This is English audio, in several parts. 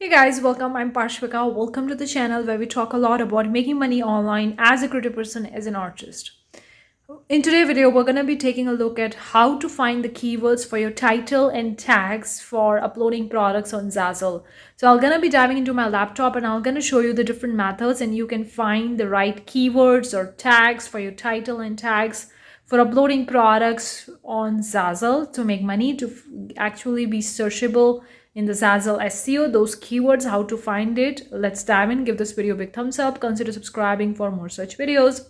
Hey guys, welcome. I'm Parshvika. Welcome to the channel where we talk a lot about making money online as a creative person, as an artist. In today's video, we're going to be taking a look at how to find the keywords for your title and tags for uploading products on Zazzle. So I'm going to be diving into my laptop and I'm going to show you the different methods and you can find the right keywords or tags for your title and tags for uploading products on Zazzle to make money, to actually be searchable in the Zazzle SEO, those keywords, how to find it. Let's dive in. Give this video a big thumbs up. Consider subscribing for more such videos.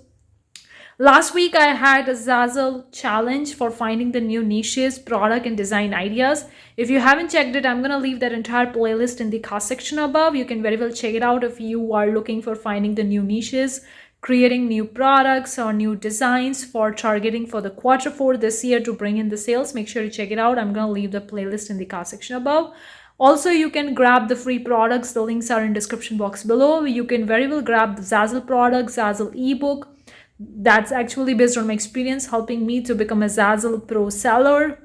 Last week, I had a Zazzle challenge for finding the new niches, product, and design ideas. If you haven't checked it, I'm going to leave that entire playlist in the card section above. You can very well check it out if you are looking for finding the new niches, creating new products or new designs for targeting for the Q4 this year to bring in the sales. Make sure you check it out. I'm going to leave the playlist in the card section above. Also, you can grab the free products. The links are in description box below. You can very well grab the Zazzle products, Zazzle ebook. That's actually based on my experience helping me to become a Zazzle pro seller.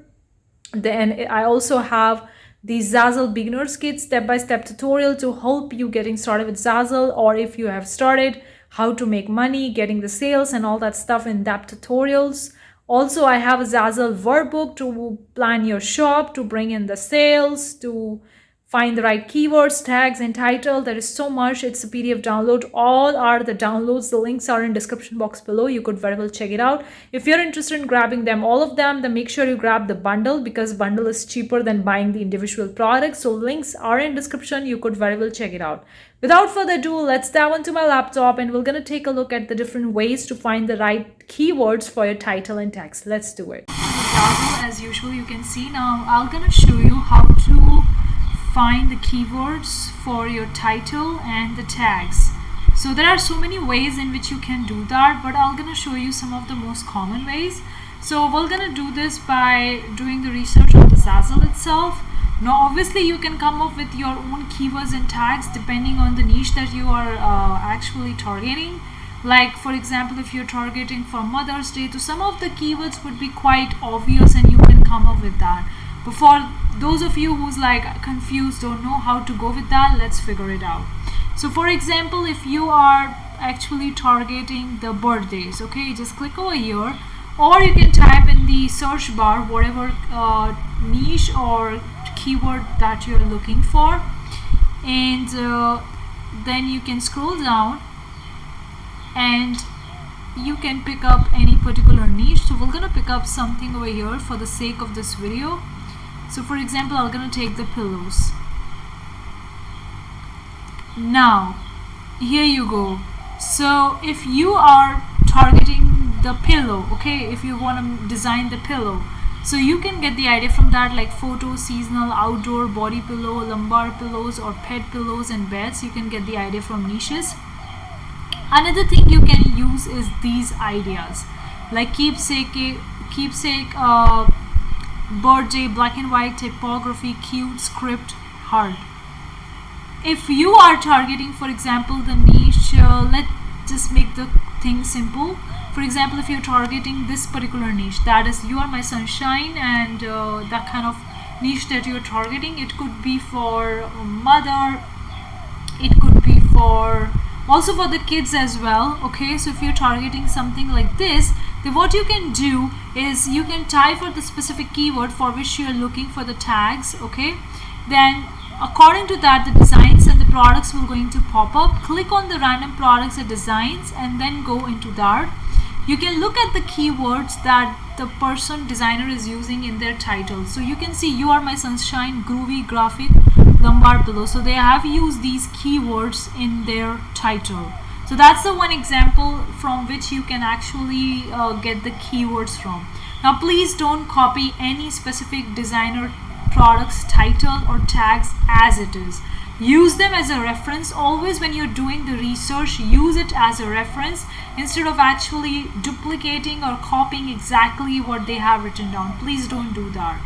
Then I also have the Zazzle beginners kit step-by-step tutorial to help you getting started with Zazzle, or if you have started, how to make money, getting the sales and all that stuff in depth tutorials. Also, I have a Zazzle workbook to plan your shop, to bring in the sales, to find the right keywords, tags, and title. There is so much. It's a PDF download. All are the downloads. The links are in description box below. You could very well check it out. If you're interested in grabbing them, all of them, then make sure you grab the bundle because bundle is cheaper than buying the individual products. So links are in description. You could very well check it out. Without further ado, let's dive into my laptop and we're going to take a look at the different ways to find the right keywords for your title and text. Let's do it. Zazzle, as usual, you can see now I'm going to show you how to find the keywords for your title and the tags. So there are so many ways in which you can do that, but I'm gonna show you some of the most common ways. So we're gonna do this by doing the research on the Zazzle itself. Now obviously you can come up with your own keywords and tags depending on the niche that you are actually targeting. Like for example, if you're targeting for Mother's Day, so some of the keywords would be quite obvious and you can come up with that. But for those of you who's like confused, don't know how to go with that, let's figure it out. So for example, if you are actually targeting the birthdays, okay, just click over here, or you can type in the search bar whatever niche or keyword that you're looking for, and then you can scroll down and you can pick up any particular niche. So we're gonna pick up something over here for the sake of this video. So for example, I'm gonna take the pillows. Now here you go. So if you are targeting the pillow, okay, if you want to design the pillow, so you can get the idea from that, like photo, seasonal, outdoor, body pillow, lumbar pillows, or pet pillows and beds. You can get the idea from niches. Another thing you can use is these ideas like keepsake, birthday, black and white, typography, cute, script, hard. If you are targeting, for example, the niche, let's just make the thing simple. For example, if you're targeting this particular niche, that is You Are My Sunshine, and that kind of niche that you're targeting, it could be for mother, it could be for also for the kids as well, okay. So if you're targeting something like this, then what you can do is you can type for the specific keyword for which you're looking for the tags, okay. Then according to that, the designs and the products will going to pop up. Click on the random products and designs and then go into that. You can look at the keywords that the person designer is using in their title. So you can see You Are My Sunshine, groovy, graphic, lumbar pillow. So they have used these keywords in their title. So that's the one example from which you can actually get the keywords from. Now please don't copy any specific designer products title or tags as it is. Use them as a reference. Always when you're doing the research, use it as a reference instead of actually duplicating or copying exactly what they have written down. Please don't do that.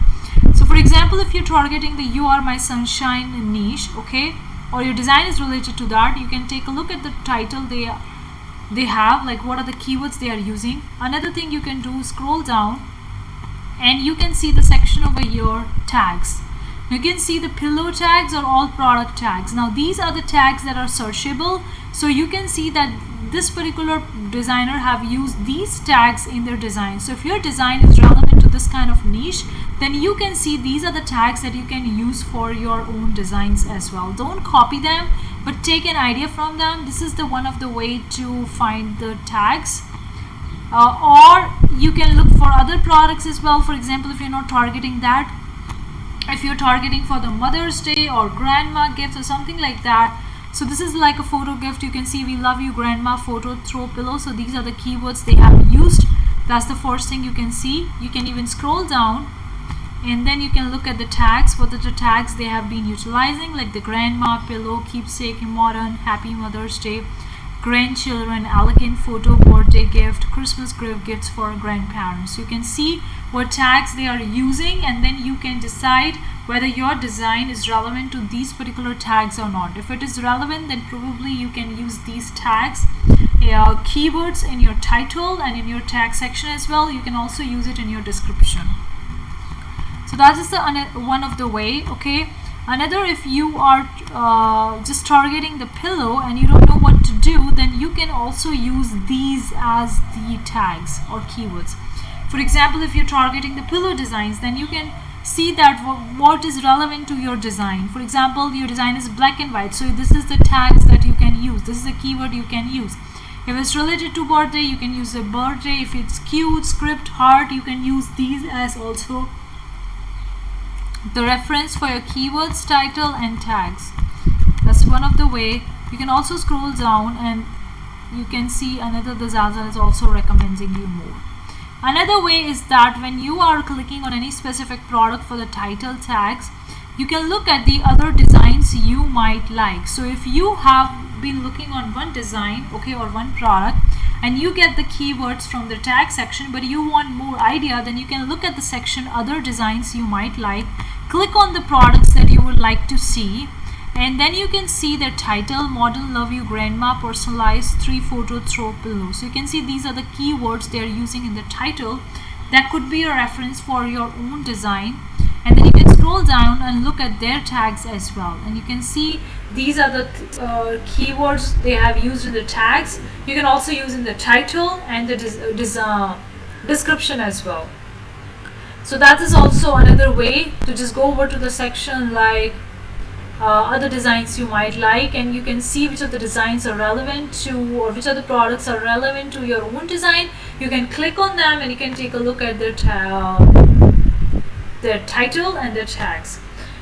So for example, if you're targeting the You Are My Sunshine niche, okay, or your design is related to that, you can take a look at the title they have, like what are the keywords they are using. Another thing you can do is scroll down and you can see the section over here, tags. You can see the pillow tags are all product tags. Now these are the tags that are searchable, so you can see that this particular designer have used these tags in their design. So if your design is relevant to this kind of niche, then you can see these are the tags that you can use for your own designs as well. Don't copy them, but take an idea from them. This is the one of the way to find the tags. Or you can look for other products as well. For example, if you're not targeting that, if you're targeting for the Mother's Day or grandma gifts or something like that. So this is like a photo gift. You can see we love you grandma photo throw pillow. So these are the keywords they have used. That's the first thing you can see. You can even scroll down and then you can look at the tags. What are the tags they have been utilizing, like the grandma pillow, keepsake, modern, happy Mother's Day, grandchildren, elegant photo, birthday gift, Christmas gifts for grandparents. You can see what tags they are using, and then you can decide whether your design is relevant to these particular tags or not. If it is relevant, then probably you can use these tags, keywords in your title and in your tag section as well. You can also use it in your description. So that is the one of the way. Okay, another, if you are just targeting the pillow and you don't know what to do, then you can also use these as the tags or keywords. For example, if you're targeting the pillow designs, then you can see that what is relevant to your design. For example, your design is black and white, so this is the tags that you can use. This is the keyword you can use. If it's related to birthday, you can use a birthday. If it's cute, script, heart, you can use these as also the reference for your keywords, title and tags. That's one of the way. You can also scroll down and you can see another, the Zazzle is also recommending you more. Another way is that when you are clicking on any specific product for the title tags, you can look at the other designs you might like. So if you have been looking on one design, okay, or one product, and you get the keywords from the tag section, but you want more idea, then you can look at the section other designs you might like, click on the products that you would like to see, and then you can see their title, modern, love you grandma, personalized, 3 photo throw pillow. So you can see these are the keywords they are using in the title. That could be a reference for your own design. And then you can scroll down and look at their tags as well, and you can see these are the keywords they have used in the tags. You can also use in the title and the description as well. So that is also another way to just go over to the section like other designs you might like, and you can see which of the designs are relevant to, or which of the products are relevant to your own design. You can click on them and you can take a look at their title and their tags.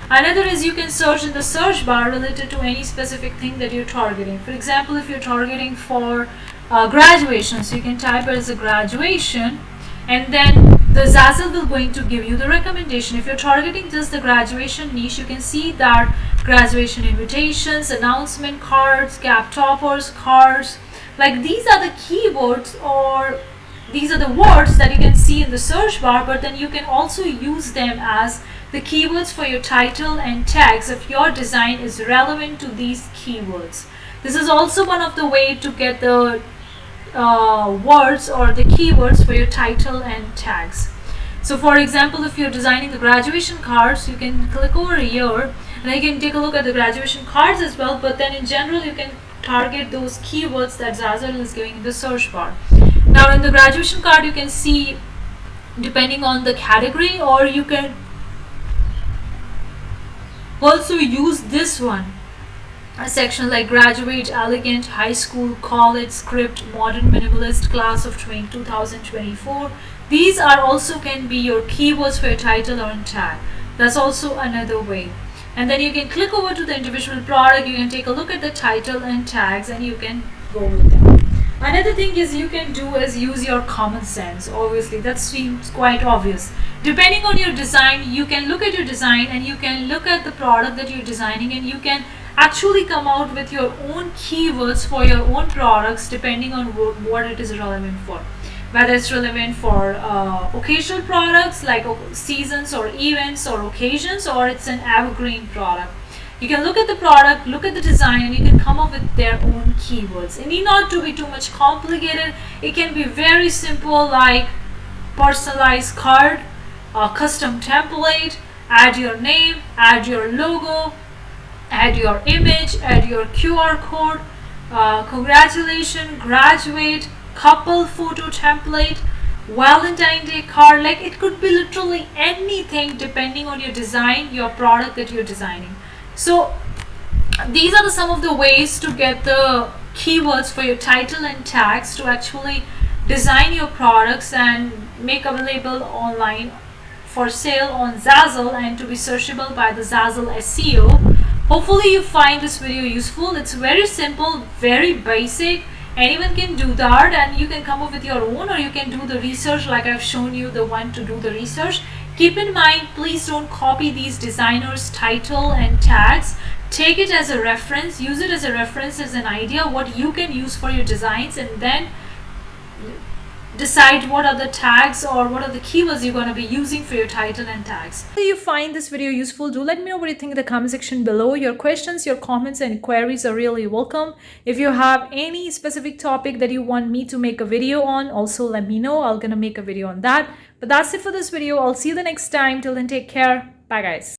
Another is you can search in the search bar related to any specific thing that you're targeting. For example, if you're targeting for graduation, so you can type it as a graduation, and then the Zazzle will going to give you the recommendation. If you're targeting just the graduation niche, you can see that graduation invitations, announcement cards, gap toppers, cards, like these are the keywords, or these are the words that you can see in the search bar, but then you can also use them as the keywords for your title and tags if your design is relevant to these keywords. This is also one of the way to get the words or the keywords for your title and tags. So for example, if you're designing the graduation cards, you can click over here and you can take a look at the graduation cards as well, but then in general you can target those keywords that Zazzle is giving in the search bar. Now in the graduation card you can see depending on the category, or you can also use this one, a section like graduate, elegant, high school, college, script, modern, minimalist, class of 2024. These are also can be your keywords for your title or tag. That's also another way. And then you can click over to the individual product, you can take a look at the title and tags, and you can go with them. Another thing is you can do is use your common sense. Obviously that seems quite obvious. Depending on your design, you can look at your design and you can look at the product that you're designing, and you can actually come out with your own keywords for your own products depending on what it is relevant for. Whether it's relevant for occasional products like seasons or events or occasions, or it's an evergreen product. You can look at the product, look at the design, and you can come up with their own keywords. It need not to be too much complicated. It can be very simple, like personalized card, custom template, add your name, add your logo, add your image, add your QR code, congratulations, graduate, couple photo template, Valentine Day card. Like, it could be literally anything depending on your design, your product that you're designing. So these are some of the ways to get the keywords for your title and tags to actually design your products and make available online for sale on Zazzle and to be searchable by the Zazzle SEO. Hopefully you find this video useful. It's very simple, very basic. Anyone can do that, and you can come up with your own, or you can do the research like I've shown you the one to do the research. Keep in mind, please don't copy these designers' title and tags. Take it as a reference, use it as a reference, as an idea what you can use for your designs, and then decide what are the tags or what are the keywords you're going to be using for your title and tags. If you find this video useful, do let me know what you think in the comment section below. Your questions, your comments and queries are really welcome. If you have any specific topic that you want me to make a video on, also let me know. I'm gonna make a video on that. But that's it for this video. I'll see you the next time. Till then, take care. Bye guys.